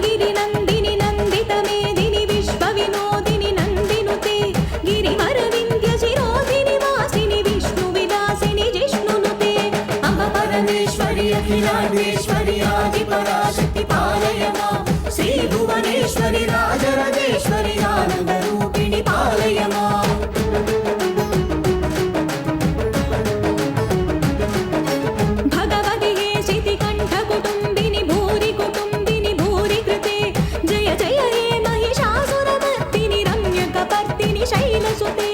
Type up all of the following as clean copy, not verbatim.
गिरिनन्दिनि नन्दितमेदिनि विश्वविनोदिनि नन्दिनुते गिरिवरविन्द्यशिरोधिनि वासिनि विष्णुविलासिनि जिष्णुनुते अम्ब परमेश्वरि अखिलाण्डेश्वरि आदिपराशक्ति पालय मां श्रीभुवनेश्वरि राजराजेश्वरि आनन्दरूपिणि पालय मां भगवति हे शितिकण्ठकुटुम्बिनि भूरि कुटुम्बिनि भूरि कृते जय जय हे महिषासुरमर्दिनि रम्यकपर्दिनि शैलसुते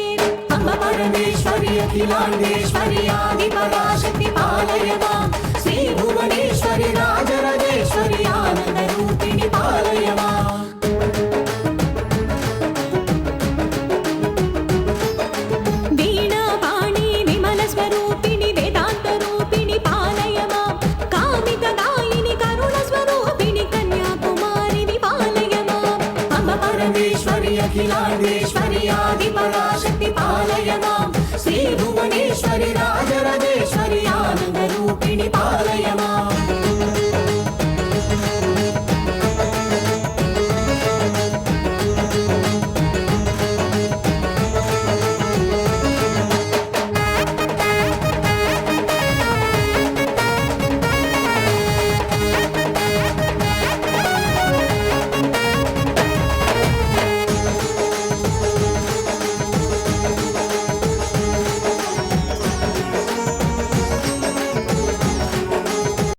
अम्ब परमेश्वरि अखिलाण्डेश्वरि आदिपराशक्ति पालय मां श्रीभुवनेश्वरि राजराजेश्वरि आनन्दरूपिणि पालय मां वीणापाणि विमलस्वरूपिणि वेदान्तरूपिणि पालय मां कामितदायिनि करुणस्वरूपिणि कन्याकुमारि विपालय माम् अम्ब परमेश्वरि अखिलाण्डेश्वरि आदिपराशक्ति पालय मां श्रीभुवनेश्वरि